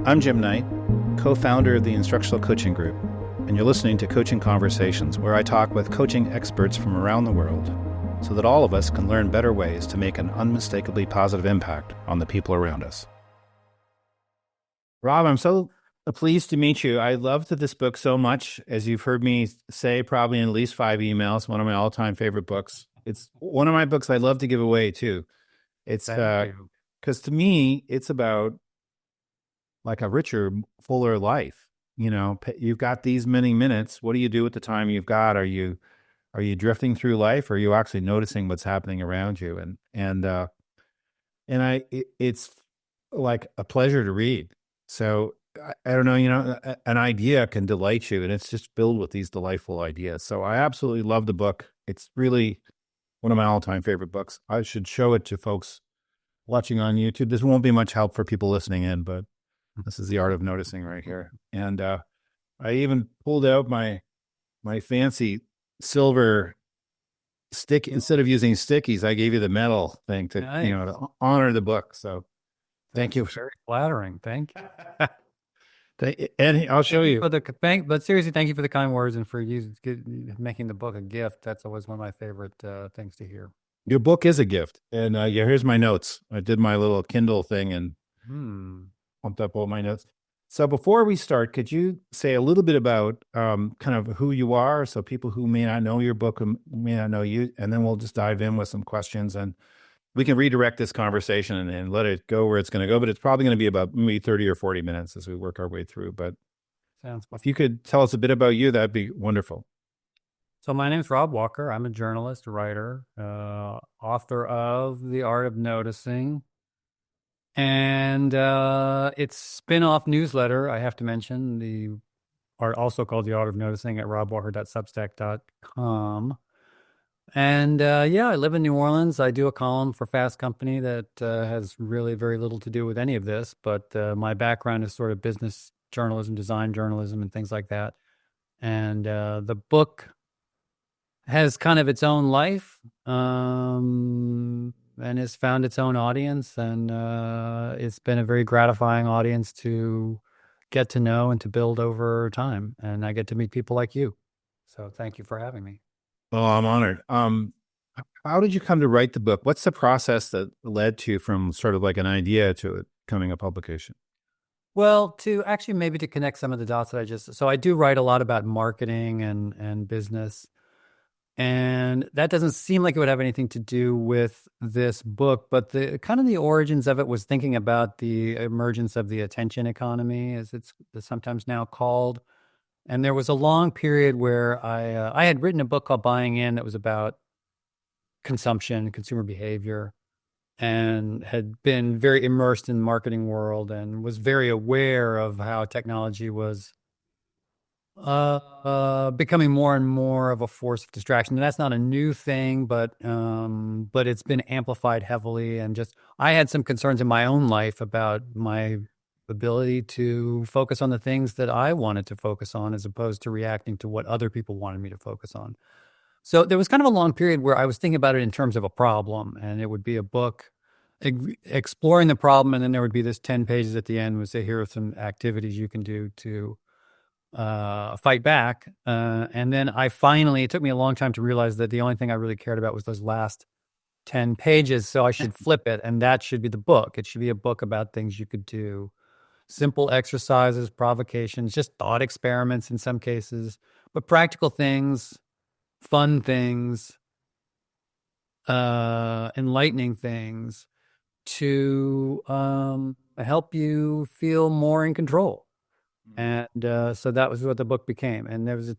I'm Jim Knight, co-founder of the Instructional Coaching Group, and you're listening to Coaching Conversations, where I talk with coaching experts from around the world so that all of us can learn better ways to make an unmistakably positive impact on the people around us. Rob, I'm so pleased to meet you. I loved this book so much, as you've heard me say probably in at least 5 emails, one of my all-time favorite books. It's one of my books I love to give away, too. It's because to me, it's about like a richer, fuller life. You know, you've got these many minutes. What do you do with the time you've got? Are you drifting through life, or are you actually noticing what's happening around you? It's like a pleasure to read. So I don't know, an idea can delight you, and it's just filled with these delightful ideas. So I absolutely love the book. It's really one of my all-time favorite books. I should show it to folks watching on YouTube. This won't be much help for people listening in, but this is The Art of Noticing right here. And I even pulled out my fancy silver stick. Instead of using stickies, I gave you the metal thing to, nice. To honor the book. So thank you. Very flattering. Thank you. And I'll show you. But seriously, thank you for the kind words and for making the book a gift. That's always one of my favorite things to hear. Your book is a gift. And here's my notes. I did my little Kindle thing and pumped up all my notes. So before we start, could you say a little bit about kind of who you are, so people who may not know your book, may not know you, and then we'll just dive in with some questions, and we can redirect this conversation and let it go where it's going to go. But it's probably going to be about maybe 30 or 40 minutes as we work our way through. But if you could tell us a bit about you, that'd be wonderful. So my name's Rob Walker. I'm a journalist, writer, author of The Art of Noticing. And it's spin-off newsletter, I have to mention, the art also called The Art of Noticing at robwalker.substack.com. And I live in New Orleans. I do a column for Fast Company that has really very little to do with any of this, but my background is sort of business journalism, design journalism, and things like that. And the book has kind of its own life. And has found its own audience, and it's been a very gratifying audience to get to know and to build over time. And I get to meet people like you. So thank you for having me. Oh, I'm honored. How did you come to write the book? What's the process that led to from sort of like an idea to it becoming a publication? Well, to actually maybe to connect some of the dots that so I do write a lot about marketing and business. And that doesn't seem like it would have anything to do with this book, but the kind of the origins of it was thinking about the emergence of the attention economy, as it's sometimes now called. And there was a long period where I had written a book called Buying In that was about consumption, consumer behavior, and had been very immersed in the marketing world and was very aware of how technology was becoming more and more of a force of distraction. And that's not a new thing, but it's been amplified heavily. And just, I had some concerns in my own life about my ability to focus on the things that I wanted to focus on, as opposed to reacting to what other people wanted me to focus on. So there was kind of a long period where I was thinking about it in terms of a problem, and it would be a book exploring the problem. And then there would be this 10 pages at the end would say, here are some activities you can do to fight back. And then it took me a long time to realize that the only thing I really cared about was those last 10 pages. So I should flip it, and that should be the book. It should be a book about things you could do, simple exercises, provocations, just thought experiments in some cases, but practical things, fun things, enlightening things to help you feel more in control. And so that was what the book became. And there is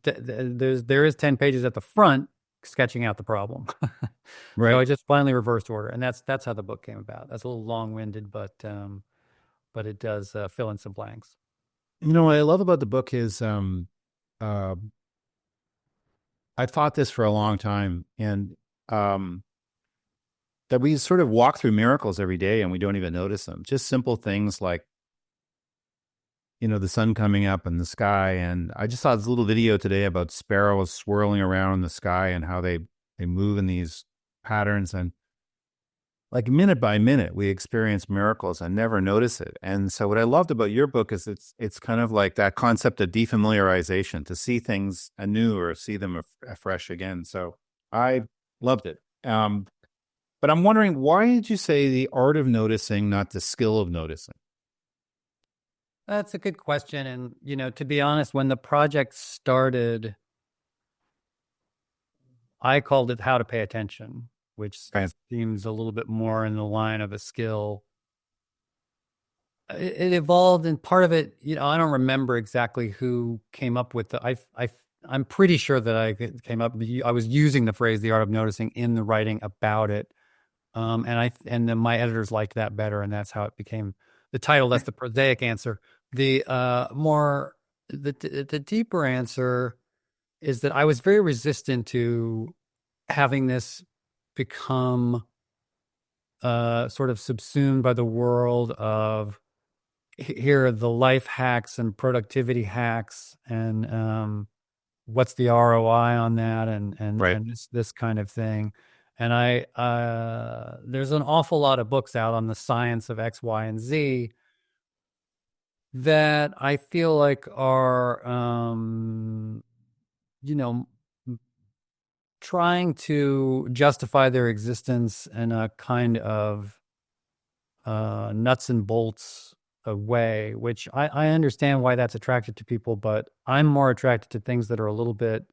10 pages at the front sketching out the problem. Right. So I just finally reversed order, and that's how the book came about. That's a little long-winded, but it does fill in some blanks. You know, what I love about the book is I thought this for a long time, and that we sort of walk through miracles every day and we don't even notice them. Just simple things like, the sun coming up in the sky. And I just saw this little video today about sparrows swirling around in the sky and how they move in these patterns. And like minute by minute, we experience miracles and never notice it. And so what I loved about your book is it's kind of like that concept of defamiliarization, to see things anew or see them afresh again. So I loved it. But I'm wondering, why did you say the art of noticing, not the skill of noticing? That's a good question. And, to be honest, when the project started, I called it How to Pay Attention, which Right. seems a little bit more in the line of a skill. It evolved, and part of it, I don't remember exactly who came up with the. I'm pretty sure that I came up. I was using the phrase "the art of noticing" in the writing about it, and then my editors liked that better, and that's how it became the title. That's the prosaic answer. The more the deeper answer is that I was very resistant to having this become sort of subsumed by the world of here are the life hacks and productivity hacks and what's the ROI on that Right. and this kind of thing. And I there's an awful lot of books out on the science of X, Y, and Z that I feel like are you know trying to justify their existence in a kind of nuts and bolts way, which I understand why that's attracted to people, but I'm more attracted to things that are a little bit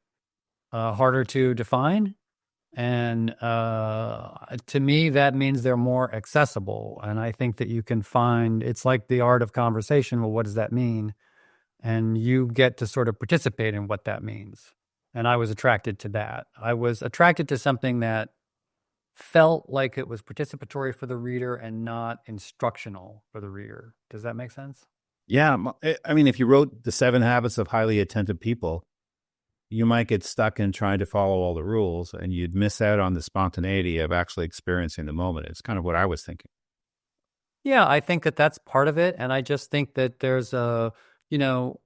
harder to define. And to me, that means they're more accessible. And I think that you can find it's like the art of conversation. Well, what does that mean? And you get to sort of participate in what that means. And I was attracted to that. I was attracted to something that felt like it was participatory for the reader and not instructional for the reader. Does that make sense? Yeah. I mean, if you wrote The Seven Habits of Highly Attentive People, you might get stuck in trying to follow all the rules and you'd miss out on the spontaneity of actually experiencing the moment. It's kind of what I was thinking. Yeah, I think that that's part of it. And I just think that there's you know,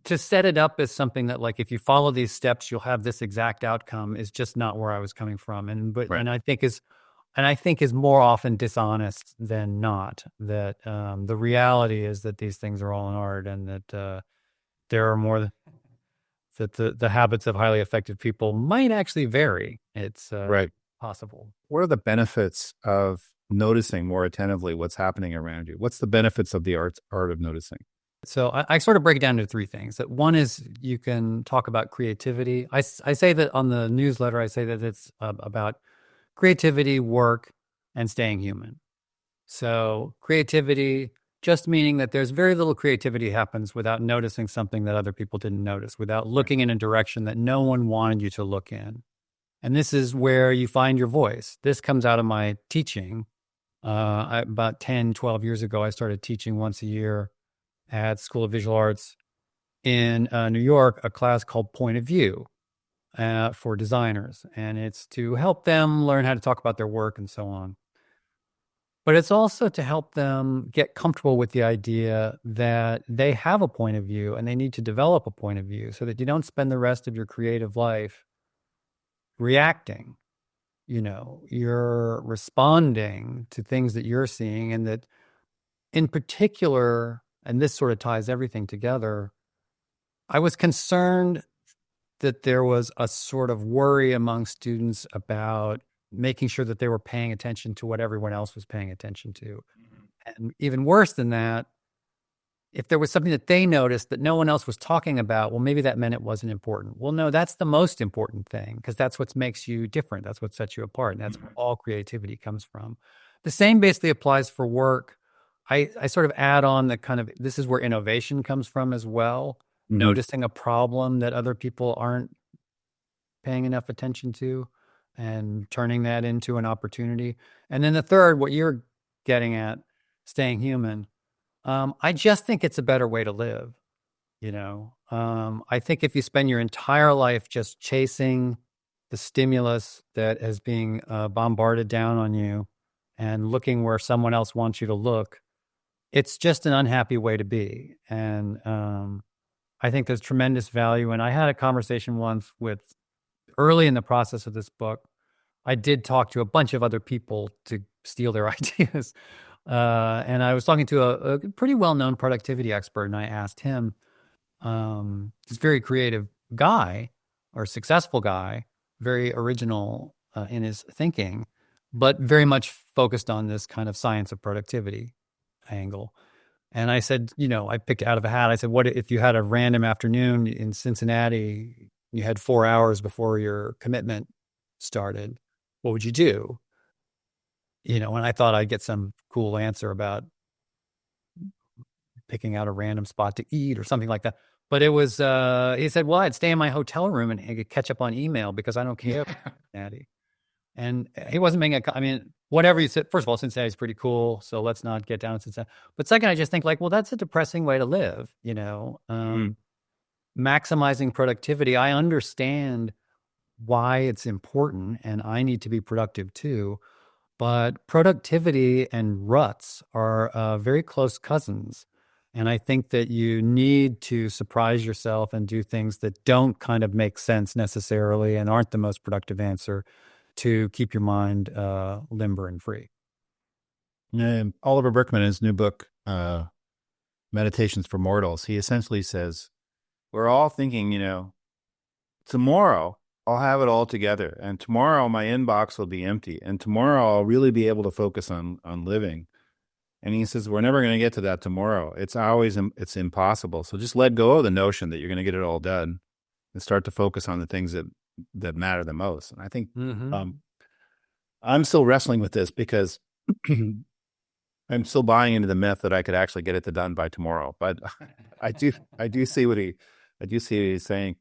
to set it up as something that like if you follow these steps, you'll have this exact outcome is just not where I was coming from. Right. And I think is more often dishonest than not. That the reality is that these things are all an art, and that there are more that the habits of highly effective people might actually vary. It's Right. possible. What are the benefits of noticing more attentively what's happening around you? What's the benefits of the art of noticing? So I sort of break it down into three things. That one is you can talk about creativity. I say that on the newsletter, I say that it's about creativity, work, and staying human. So creativity, just meaning that there's very little creativity happens without noticing something that other people didn't notice, without Right. looking in a direction that no one wanted you to look in. And this is where you find your voice. This comes out of my teaching. About 10, 12 years ago, I started teaching once a year at School of Visual Arts in New York, a class called Point of View for designers. And it's to help them learn how to talk about their work and so on. But it's also to help them get comfortable with the idea that they have a point of view and they need to develop a point of view so that you don't spend the rest of your creative life reacting. You're responding to things that you're seeing, and that in particular, and this sort of ties everything together, I was concerned that there was a sort of worry among students about making sure that they were paying attention to what everyone else was paying attention to. And even worse than that, if there was something that they noticed that no one else was talking about, well, maybe that meant it wasn't important. Well, no, that's the most important thing, because that's what makes you different. That's what sets you apart. And that's where all creativity comes from. The same basically applies for work. I sort of add on the kind of, this is where innovation comes from as well. Mm-hmm. Noticing a problem that other people aren't paying enough attention to and turning that into an opportunity. And then the third, what you're getting at, staying human. I just think it's a better way to live. I think if you spend your entire life just chasing the stimulus that is being bombarded down on you and looking where someone else wants you to look, it's just an unhappy way to be. And I think there's tremendous value. And I had a conversation once with early in the process of this book I did talk to a bunch of other people to steal their ideas. And I was talking to a pretty well-known productivity expert, and I asked him, he's a very creative guy or successful guy, very original in his thinking, but very much focused on this kind of science of productivity angle. And I said, I picked out of a hat. I said, what if you had a random afternoon in Cincinnati? You had 4 hours before your commitment started. What would you do? And I thought I'd get some cool answer about picking out a random spot to eat or something like that. But it was, he said, well, I'd stay in my hotel room and catch up on email because I don't care about Cincinnati. And he wasn't making I mean, whatever you said, first of all, Cincinnati's pretty cool. So let's not get down to Cincinnati. But second, I just think like, well, that's a depressing way to live, maximizing productivity. I understand why it's important and I need to be productive too. But productivity and ruts are very close cousins. And I think that you need to surprise yourself and do things that don't kind of make sense necessarily and aren't the most productive answer to keep your mind limber and free. Oliver Berkman, in his new book, Meditations for Mortals, he essentially says, we're all thinking, tomorrow I'll have it all together, and tomorrow my inbox will be empty, and tomorrow I'll really be able to focus on living. And he says, we're never going to get to that tomorrow. It's impossible. So just let go of the notion that you're going to get it all done and start to focus on the things that matter the most. And I think I'm still wrestling with this because I'm still buying into the myth that I could actually get it done by tomorrow. But I do see what he's saying.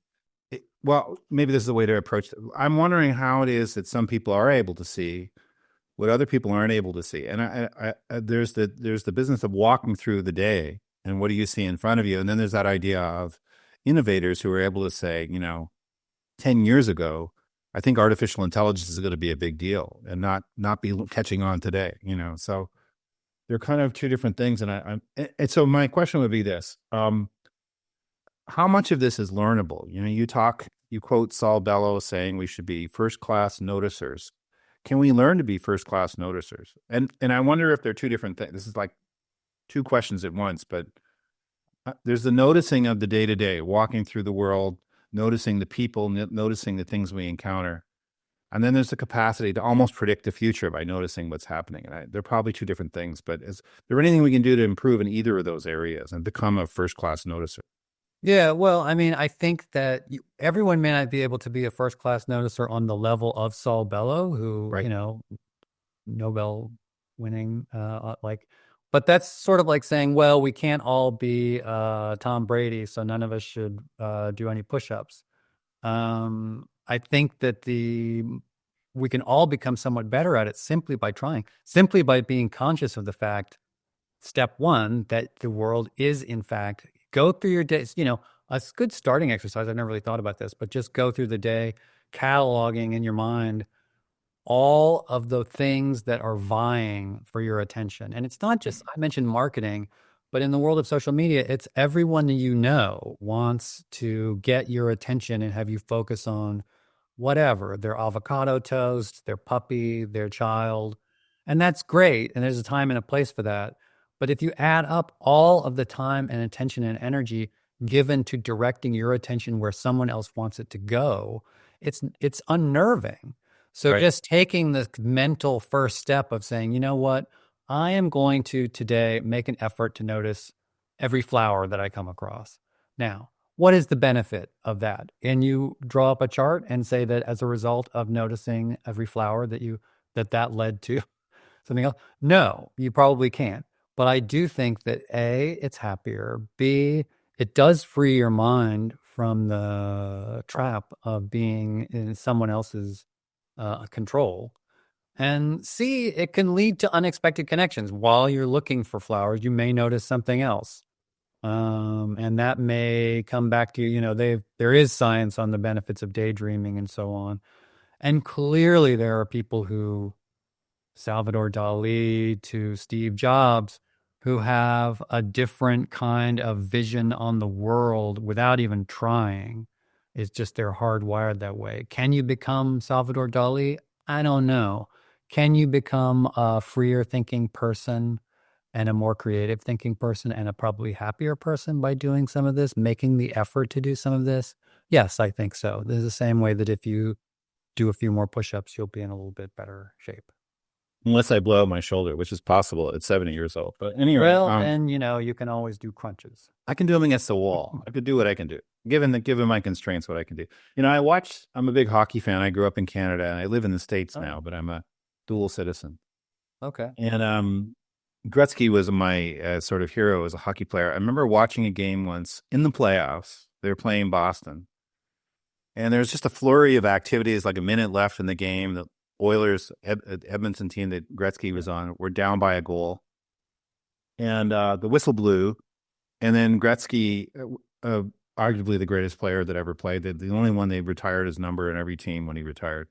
Well, maybe this is the way to approach it. I'm wondering how it is that some people are able to see what other people aren't able to see. And I there's the business of walking through the day and what do you see in front of you? And then there's that idea of innovators who are able to say, 10 years ago, I think artificial intelligence is going to be a big deal and not be catching on today, So they're kind of two different things. And so my question would be this. How much of this is learnable? You quote Saul Bellow saying we should be first-class noticers. Can we learn to be first-class noticers? And I wonder if they're two different things. This is like two questions at once, but there's the noticing of the day-to-day, walking through the world, noticing the people, noticing the things we encounter. And then there's the capacity to almost predict the future by noticing what's happening. And they're probably two different things, but is there anything we can do to improve in either of those areas and become a first-class noticer? Yeah, well, I mean, I think that everyone may not be able to be a first-class noticer on the level of Saul Bellow, who, Right. Nobel winning, but that's sort of like saying, well, we can't all be Tom Brady, so none of us should do any push-ups. I think that we can all become somewhat better at it simply by trying, simply by being conscious of the fact, step one, that the world is in fact, go through your days, a good starting exercise. I've never really thought about this, but just go through the day, cataloging in your mind all of the things that are vying for your attention. And it's not just, I mentioned marketing, but in the world of social media, it's everyone wants to get your attention and have you focus on whatever, their avocado toast, their puppy, their child. And that's great. And there's a time and a place for that. But if you add up all of the time and attention and energy given to directing your attention where someone else wants it to go, it's unnerving. So Right. just taking the mental first step of saying, you know what, I am going to today make an effort to notice every flower that I come across. Now, what is the benefit of that? And you draw up a chart and say that as a result of noticing every flower that led to something else. No, you probably can't. But I do think that A, it's happier. B, it does free your mind from the trap of being in someone else's control. And C, it can lead to unexpected connections. While you're looking for flowers, you may notice something else. And that may come back to there is science on the benefits of daydreaming and so on. And clearly there are people who, Salvador Dali to Steve Jobs, who have a different kind of vision on the world without even trying. It's just they're hardwired that way. Can you become Salvador Dali? I don't know. Can you become a freer thinking person and a more creative thinking person and a probably happier person by doing some of this, making the effort to do some of this? Yes, I think so. There's the same way that if you do a few more push-ups, you'll be in a little bit better shape. Unless I blow out my shoulder, which is possible at 70 years old. But anyway, Well, then, you can always do crunches. I can do them against the wall. I could do what I can do, given my constraints, what I can do. I'm a big hockey fan. I grew up in Canada and I live in the States Oh, now, but I'm a dual citizen. okay. And Gretzky was my sort of hero as a hockey player. I remember watching a game once in the playoffs. They were playing Boston, and there was just a flurry of activities, like a minute left in the game. The Oilers, Edmonton team that Gretzky was on, were down by a goal, and the whistle blew. And then Gretzky, arguably the greatest player that ever played, the only one they retired his number in every team when he retired.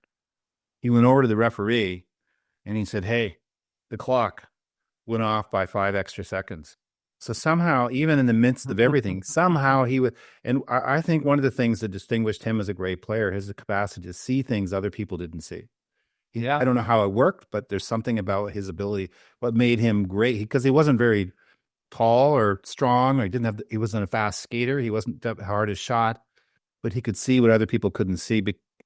He went over to the referee and he said, "Hey, the clock went off by 5 extra seconds." So somehow, even in the midst of everything, somehow he would. And I think one of the things that distinguished him as a great player is the capacity to see things other people didn't see. I Yeah. don't know how it worked, but there's something about his ability, what made him great, because he wasn't very tall or strong, or he wasn't a fast skater. He wasn't the hardest shot, but he could see what other people couldn't see.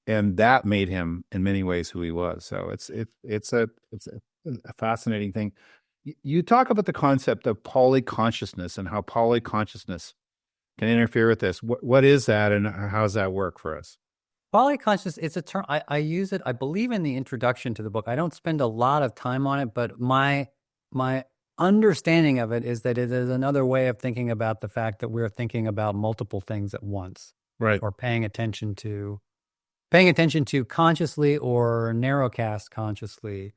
And that made him in many ways who he was. So it's a fascinating thing. You talk about the concept of polyconsciousness and how polyconsciousness can interfere with this. What is that, and how does that work for us? Polyconscious, it's a term I use it, I believe, in the introduction to the book. I don't spend a lot of time on it, but my understanding of it is that it is another way of thinking about the fact that we're thinking about multiple things at once, Right. or paying attention to consciously or narrowcast consciously.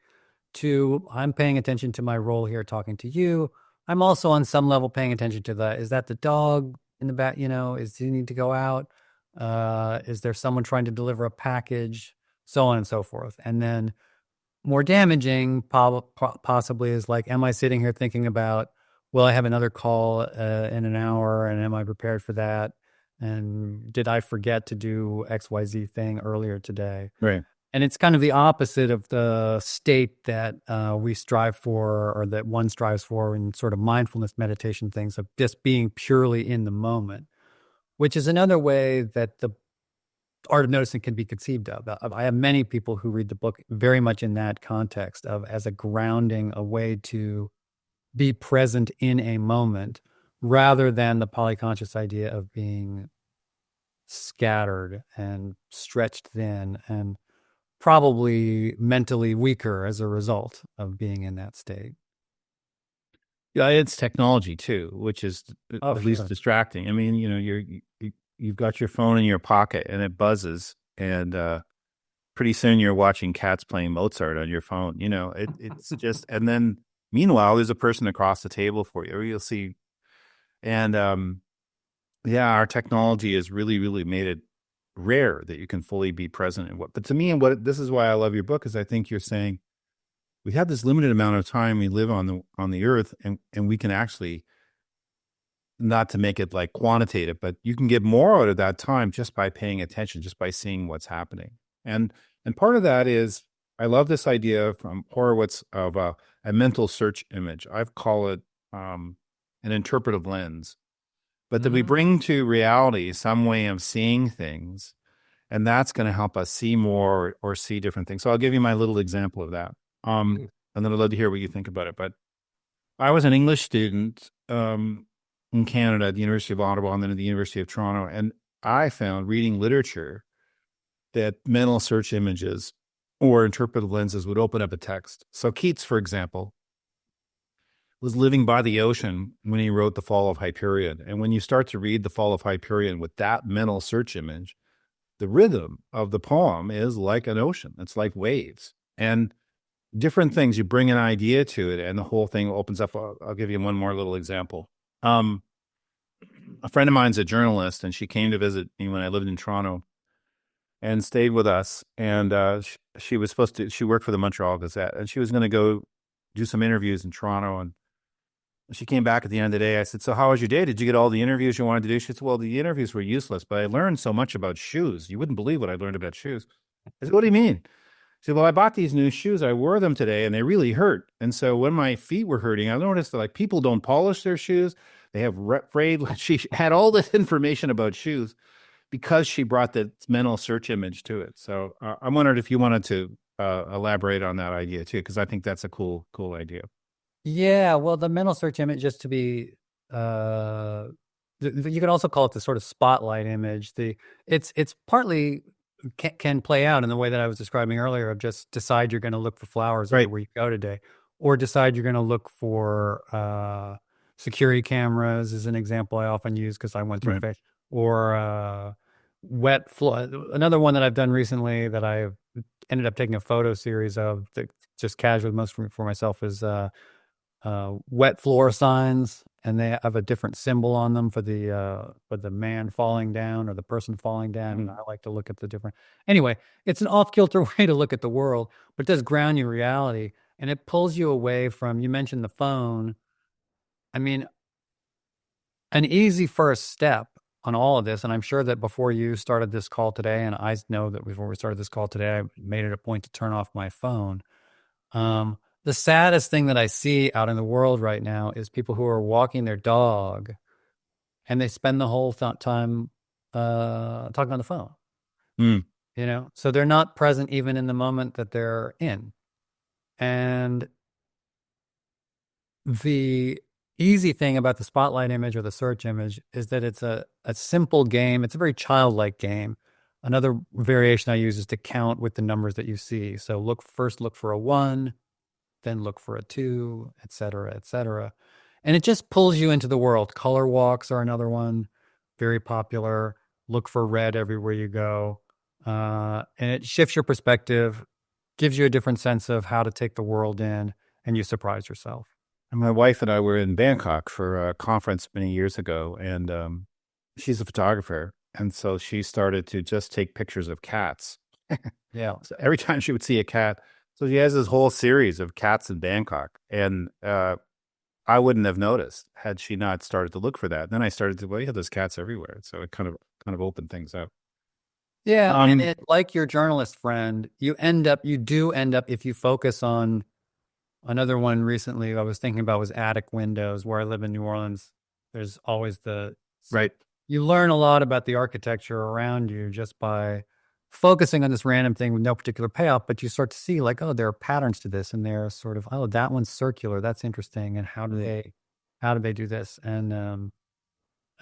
To I'm paying attention to my role here talking to you. I'm also on some level paying attention to is that the dog in the back, is he need to go out? Is there someone trying to deliver a package? So on and so forth. And then more damaging possibly is like, am I sitting here thinking about, well, I have another call in an hour, and am I prepared for that? And did I forget to do XYZ thing earlier today? Right. And it's kind of the opposite of the state that we strive for, or that one strives for in sort of mindfulness meditation things, of just being purely in the moment, which is another way that the art of noticing can be conceived of. I have many people who read the book very much in that context of as a grounding, a way to be present in a moment, rather than the polyconscious idea of being scattered and stretched thin and probably mentally weaker as a result of being in that state. Yeah, it's technology too, which is Oh, at least sure. distracting. I mean, you've got your phone in your pocket and it buzzes, and pretty soon you're watching cats playing Mozart on your phone. It's just, and then meanwhile, there's a person across the table for you, or you'll see. And yeah, our technology has really, really made it rare that you can fully be present in but to me, and this is why I love your book, is I think you're saying we have this limited amount of time we live on the earth, and we can actually, not to make it like quantitative, but you can get more out of that time just by paying attention, just by seeing what's happening. And part of that is, I love this idea from Horowitz of a mental search image. I've call it an interpretive lens, but that we Mm-hmm. bring to reality some way of seeing things, and that's going to help us see more or see different things. So I'll give you my little example of that. And then I'd love to hear what you think about it. But I was an English student in Canada at the University of Ottawa and then at the University of Toronto. And I found reading literature that mental search images or interpretive lenses would open up a text. So Keats, for example, was living by the ocean when he wrote The Fall of Hyperion. And when you start to read The Fall of Hyperion with that mental search image, the rhythm of the poem is like an ocean. It's like waves. And different things, you bring an idea to it, and the whole thing opens up. I'll give you one more little example. A friend of mine's a journalist, and she came to visit me when I lived in Toronto and stayed with us. And she was she worked for the Montreal Gazette, and she was going to go do some interviews in Toronto. And she came back at the end of the day. I said, "So how was your day? Did you get all the interviews you wanted to do?" She said, "Well, the interviews were useless, but I learned so much about shoes. You wouldn't believe what I learned about shoes." I said, "What do you mean?" She said, well, I bought these new shoes. I wore them today and they really hurt. And so when my feet were hurting, I noticed that like people don't polish their shoes. They have frayed. She had all this information about shoes because she brought the mental search image to it. So I wondered if you wanted to elaborate on that idea too, because I think that's a cool idea. Yeah, well, the mental search image, just to be, uh, you could also call it the sort of spotlight image. It's partly can play out in the way that I was describing earlier of just decide you're going to look for flowers Right. everywhere you go today, or decide you're going to look for security cameras is an example I often use because I went through a Right. phase, or wet floor. Another one that I've done recently that I ended up taking a photo series of that just casually most for myself is wet floor signs, and they have a different symbol on them for the man falling down or the person falling down. And I like to look at the different. Anyway, it's an off kilter way to look at the world, but it does ground you in reality, and it pulls you away from. You mentioned the phone. I mean, an easy first step on all of this, and I'm sure that before you started this call today, and I know that before we started this call today, I made it a point to turn off my phone. The saddest thing that I see out in the world right now is people who are walking their dog and they spend the whole time talking on the phone, Mm. so they're not present even in the moment that they're in. And the easy thing about the spotlight image or the search image is that it's a simple game. It's a very childlike game. Another variation I use is to count with the numbers that you see. So look for a 1, then look for a 2, et cetera, et cetera. And it just pulls you into the world. Color walks are another one, very popular. Look for red everywhere you go. And it shifts your perspective, gives you a different sense of how to take the world in, and you surprise yourself. And my wife and I were in Bangkok for a conference many years ago, and she's a photographer. And so she started to just take pictures of cats. Yeah. So every time she would see a cat, so she has this whole series of cats in Bangkok. And I wouldn't have noticed had she not started to look for that. And then I started to, well, yeah, there's cats everywhere. So it kind of opened things up. Yeah. And like your journalist friend, you do end up, if you focus on another one recently I was thinking about was attic windows. Where I live in New Orleans, there's always Right. you learn a lot about the architecture around you just by focusing on this random thing with no particular payoff, but you start to see like, oh, there are patterns to this, and they're sort of, oh, that one's circular. That's interesting. And how do they do this? And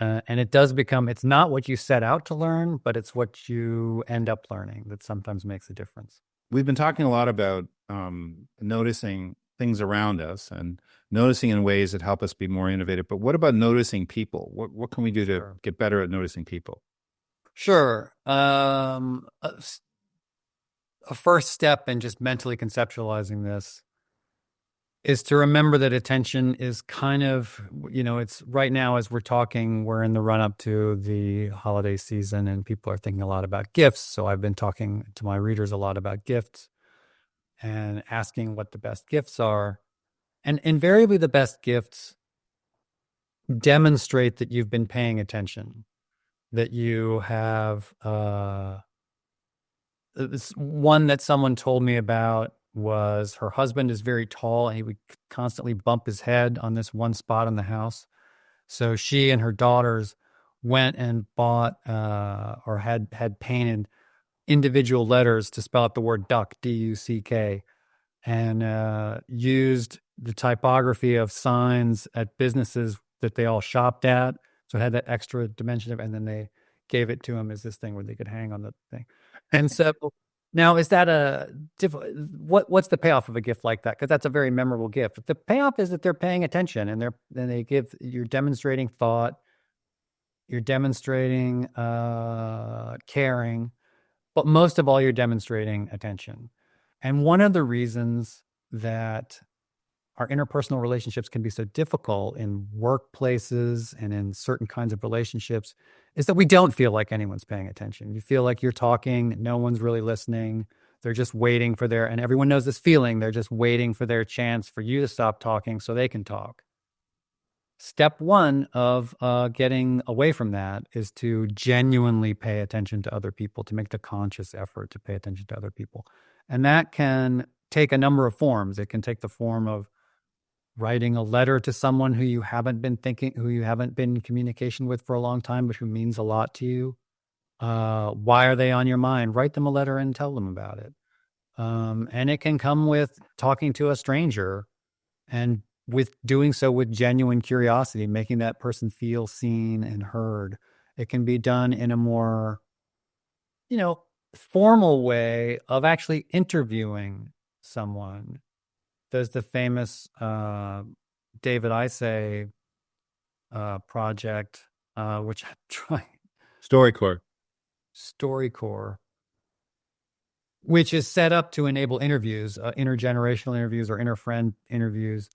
it does become, it's not what you set out to learn, but it's what you end up learning that sometimes makes a difference. We've been talking a lot about noticing things around us and noticing in ways that help us be more innovative. But what about noticing people? What can we do to get better at noticing people? Sure. A first step in just mentally conceptualizing this is to remember that attention is kind of, it's right now as we're talking, we're in the run up to the holiday season and people are thinking a lot about gifts. So I've been talking to my readers a lot about gifts and asking what the best gifts are. And invariably, the best gifts demonstrate that you've been paying attention, that you have. This one that someone told me about was her husband is very tall and he would constantly bump his head on this one spot in the house. So she and her daughters went and bought or had painted individual letters to spell out the word duck, D-U-C-K, and used the typography of signs at businesses that they all shopped at. So it had that extra dimension of, and then they gave it to him as this thing where they could hang on the thing. And so now, is that what's the payoff of a gift like that? Because that's a very memorable gift. The payoff is that they're paying attention and you're demonstrating thought, you're demonstrating caring, but most of all, you're demonstrating attention. And one of the reasons that our interpersonal relationships can be so difficult in workplaces and in certain kinds of relationships is that we don't feel like anyone's paying attention. You feel like you're talking, no one's really listening. They're just waiting and everyone knows this feeling, they're just waiting for their chance for you to stop talking so they can talk. Step one of getting away from that is to genuinely pay attention to other people, to make the conscious effort to pay attention to other people. And that can take a number of forms. It can take the form of writing a letter to someone who you haven't been in communication with for a long time, but who means a lot to you. Why are they on your mind? Write them a letter and tell them about it. And it can come with talking to a stranger and with doing so with genuine curiosity, making that person feel seen and heard. It can be done in a more, formal way of actually interviewing someone. There's the famous David Isay project, which I'm trying, StoryCorps. StoryCorps, which is set up to enable interviews, intergenerational interviews or inter-friend interviews,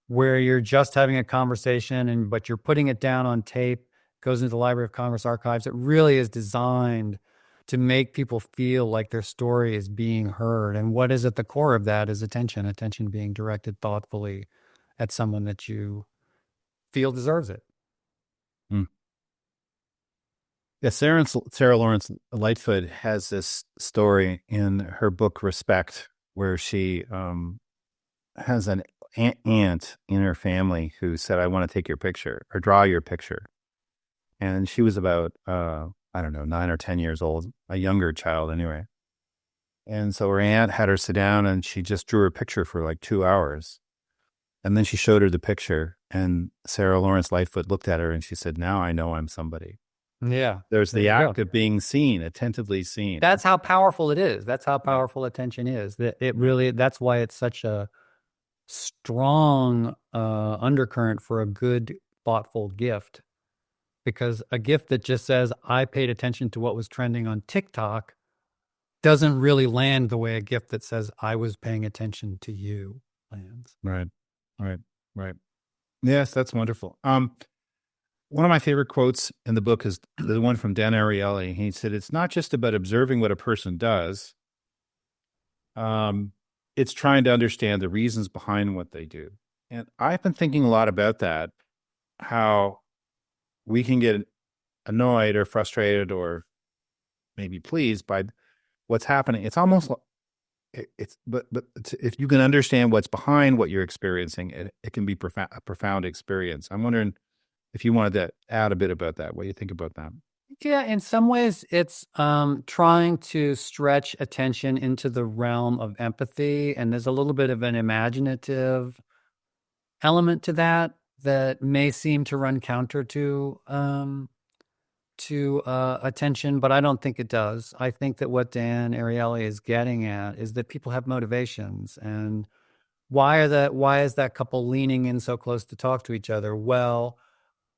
where you're just having a conversation but you're putting it down on tape, goes into the Library of Congress archives. It really is designed to make people feel like their story is being heard. And what is at the core of that is attention being directed thoughtfully at someone that you feel deserves it. Mm. Yeah, Sarah Lawrence Lightfoot has this story in her book Respect, where she has an aunt in her family who said, "I want to take your picture or draw your picture." And she was about, I don't know, 9 or 10 years old, a younger child anyway. And so her aunt had her sit down and she just drew her picture for like 2 hours. And then she showed her the picture, and Sarah Lawrence Lightfoot looked at her and she said, "Now I know I'm somebody." Yeah. There's There the you go. act of being seen, attentively seen. That's how powerful it is. That's how powerful attention is. That it really, that's why it's such a strong undercurrent for a good, thoughtful gift. Because a gift that just says, I paid attention to what was trending on TikTok doesn't really land the way a gift that says, I was paying attention to you lands. Right, right, right. Yes, that's wonderful. One of my favorite quotes in the book is the one from Dan Ariely. He said, "It's not just about observing what a person does. It's trying to understand the reasons behind what they do." And I've been thinking a lot about that, how we can get annoyed or frustrated or maybe pleased by what's happening. It's almost like but if you can understand what's behind what you're experiencing, it can be a profound experience. I'm wondering if you wanted to add a bit about that. What do you think about that? Yeah, in some ways, it's trying to stretch attention into the realm of empathy. And there's a little bit of an imaginative element to that may seem to run counter to attention, but I don't think it does. I think that what Dan Ariely is getting at is that people have motivations. And why is that couple leaning in so close to talk to each other? Well,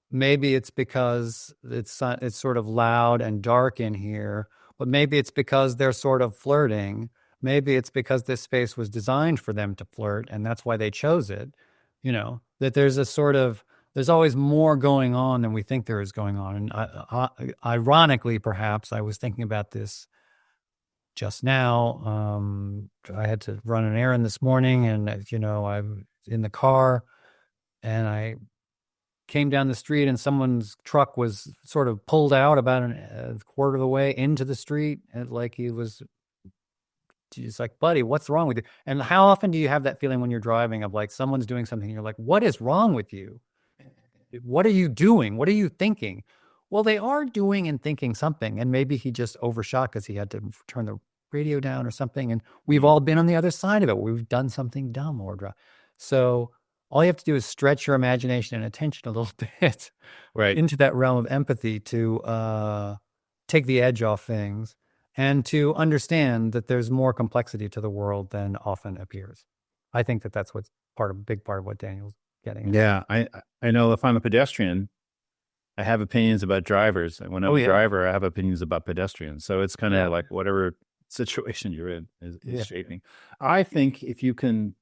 maybe it's because it's sort of loud and dark in here, but maybe it's because they're sort of flirting. Maybe it's because this space was designed for them to flirt, and that's why they chose it. That there's always more going on than we think there is going on. And ironically, perhaps, I was thinking about this just now. I had to run an errand this morning, and I'm in the car, and I came down the street, and someone's truck was sort of pulled out about a quarter of the way into the street, and like he was just like, "Buddy, what's wrong with you?" And how often do you have that feeling when you're driving of like someone's doing something, and you're like, "What is wrong with you? What are you doing? What are you thinking?" Well, they are doing and thinking something, and maybe he just overshot because he had to turn the radio down or something. And we've all been on the other side of it. We've done something dumb so all you have to do is stretch your imagination and attention a little bit Right. into that realm of empathy to take the edge off things and to understand that there's more complexity to the world than often appears. I think that that's what's big part of what Daniel's getting at. Yeah, I know if I'm a pedestrian, I have opinions about drivers. And when I'm a driver, I have opinions about pedestrians. So it's kind of like whatever situation you're in is shaping. I think if you can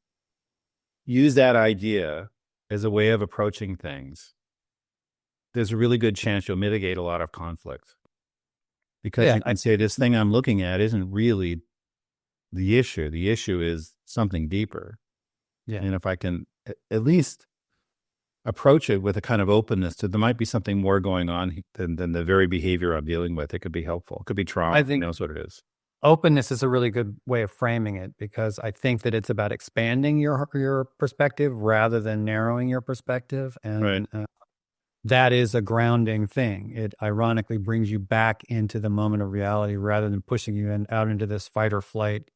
use that idea as a way of approaching things, there's a really good chance you'll mitigate a lot of conflict. Because you can say, this thing I'm looking at isn't really the issue. The issue is something deeper. Yeah. And if I can at least approach it with a kind of openness to, there might be something more going on than the very behavior I'm dealing with, it could be helpful. It could be trauma. I think that's what it is. Openness is a really good way of framing it because I think that it's about expanding your perspective rather than narrowing your perspective, Right. and that is a grounding thing. It ironically brings you back into the moment of reality rather than pushing you out into this fight or flight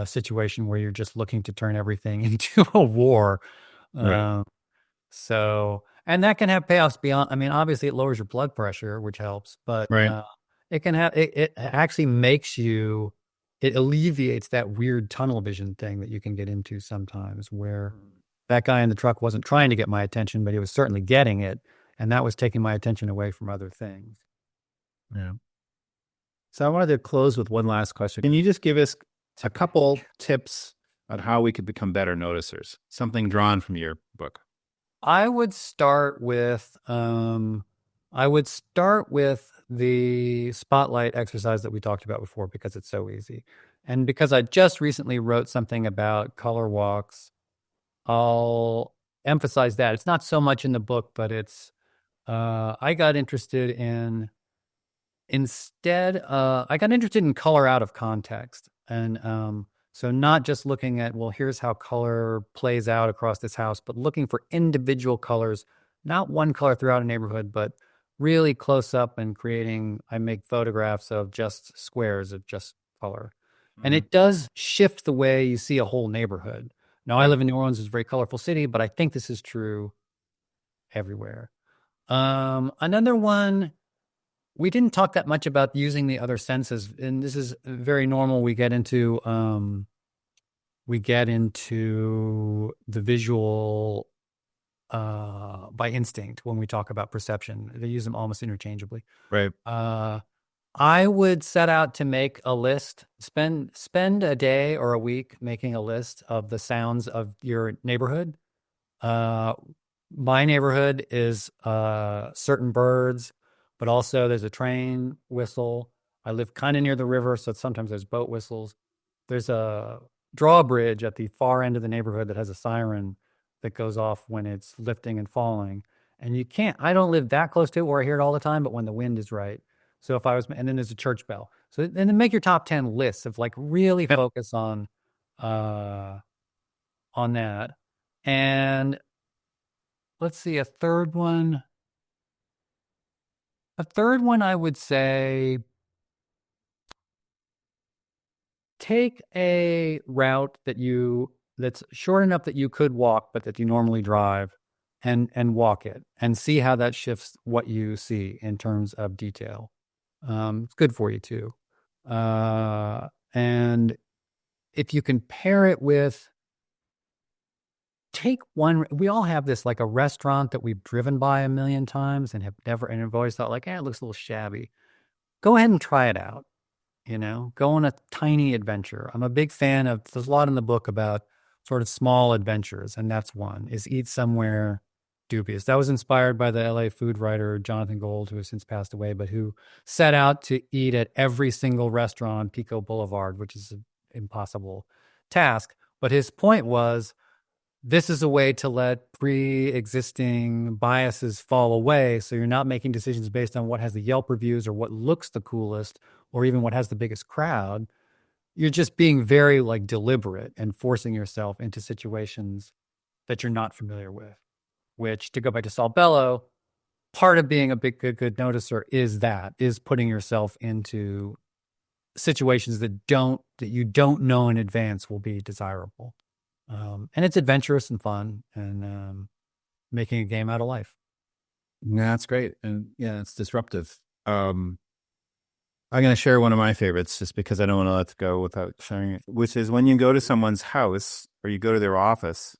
situation where you're just looking to turn everything into a war. Right. Uh, and that can have payoffs beyond. I mean, obviously, it lowers your blood pressure, which helps, but Right. it can have it actually makes you. It alleviates that weird tunnel vision thing that you can get into sometimes, where that guy in the truck wasn't trying to get my attention, but he was certainly getting it, and that was taking my attention away from other things. Yeah. So I wanted to close with one last question. Can you just give us a couple tips on how we could become better noticers? Something drawn from your book. I would start with the spotlight exercise that we talked about before because it's so easy. And because I just recently wrote something about color walks, I'll emphasize that. It's not so much in the book, but it's I got interested in I got interested in color out of context. And so not just looking at, well, here's how color plays out across this house, but looking for individual colors, not one color throughout a neighborhood, but really close up and I make photographs of just squares of just color. And Mhm. it does shift the way you see a whole neighborhood. Now, I Yeah. live in New Orleans, it's a very colorful city, but I think this is true everywhere. Another one, we didn't talk that much about using the other senses, and this is very normal. We get into the visual by instinct when we talk about perception. They use them almost interchangeably. Right. Uh, I would set out to make a list, spend a day or a week making a list of the sounds of your neighborhood. Uh, my neighborhood is certain birds, but also there's a train whistle. I live kind of near the river, so sometimes there's boat whistles. There's a drawbridge at the far end of the neighborhood that has a siren that goes off when it's lifting and falling. And I don't live that close to it where I hear it all the time, but when the wind is right. So and then there's a church bell. So, and then make your top 10 lists of like really Yep. focus uh, on that. And let's see, a third one. A third one, I would say take a route that's short enough that you could walk, but that you normally drive, and walk it and see how that shifts what you see in terms of detail. It's good for you too. And if you can pair it with we all have this like a restaurant that we've driven by a million times and have always thought like, it looks a little shabby. Go ahead and try it out. Go on a tiny adventure. I'm a big fan of, there's a lot in the book about sort of small adventures, and that's one, is eat somewhere dubious. That was inspired by the LA food writer Jonathan Gold, who has since passed away, but who set out to eat at every single restaurant on Pico Boulevard, which is an impossible task. But his point was, this is a way to let pre-existing biases fall away, so you're not making decisions based on what has the Yelp reviews or what looks the coolest or even what has the biggest crowd. You're just being very like deliberate and forcing yourself into situations that you're not familiar with, which, to go back to Saul Bellow, part of being a good noticer is putting yourself into situations that you don't know in advance will be desirable. And it's adventurous and fun, and making a game out of life. Yeah, that's great. And yeah, it's disruptive. I'm going to share one of my favorites just because I don't want to let it go without sharing it, which is when you go to someone's house or you go to their office,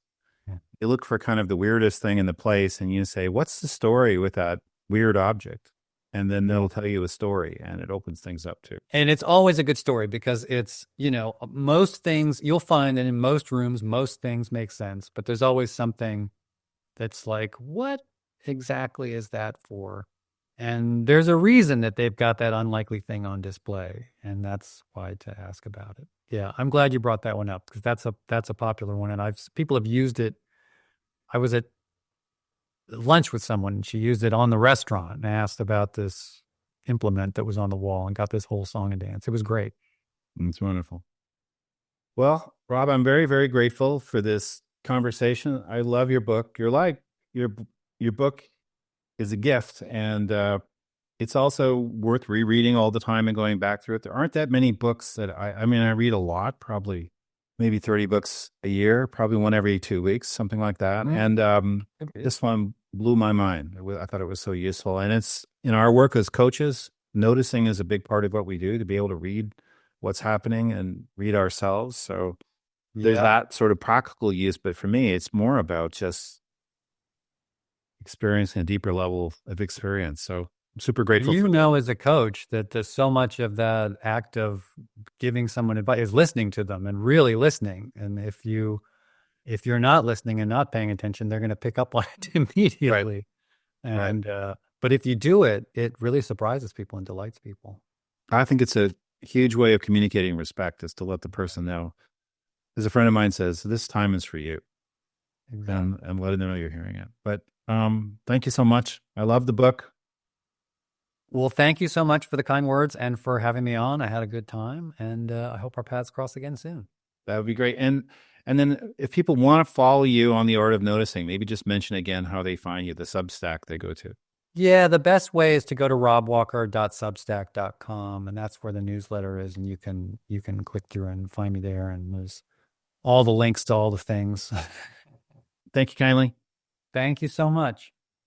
Yeah. you look for kind of the weirdest thing in the place and you say, what's the story with that weird object? And then they'll tell you a story and it opens things up too. And it's always a good story because it's, most things you'll find that in most rooms, most things make sense, but there's always something that's like, what exactly is that for? And there's a reason that they've got that unlikely thing on display, and that's why to ask about it. Yeah, I'm glad you brought that one up because that's a popular one, and people have used it. I was at lunch with someone, and she used it on the restaurant and asked about this implement that was on the wall and got this whole song and dance. It was great. It's wonderful. Well, Rob, I'm very, very grateful for this conversation. I love your book. Your your book is a gift, and it's also worth rereading all the time and going back through it. There aren't that many books that I mean, I read a lot, probably maybe 30 books a year, probably one every 2 weeks, something like that. And this one blew my mind. I thought it was so useful. And it's in our work as coaches, noticing is a big part of what we do to be able to read what's happening and read ourselves. So there's that sort of practical use. But for me, it's more about just experiencing a deeper level of experience. So I'm super grateful You for know, as a coach, that there's so much of that act of giving someone advice is listening to them and really listening. And if you're not listening and not paying attention, they're going to pick up on it immediately. Right. And but if you do it, it really surprises people and delights people. I think it's a huge way of communicating respect is to let the person know. As a friend of mine says, this time is for you, Exactly. and letting them know you're hearing it. But thank you so much. I love the book. Well, thank you so much for the kind words and for having me on. I had a good time, and I hope our paths cross again soon. That would be great. And then if people want to follow you on the art of noticing, maybe just mention again how they find you, the Substack they go to. Yeah, the best way is to go to robwalker.substack.com, and that's where the newsletter is, and you can click through and find me there, and there's all the links to all the things. Thank you kindly. Thank you so much.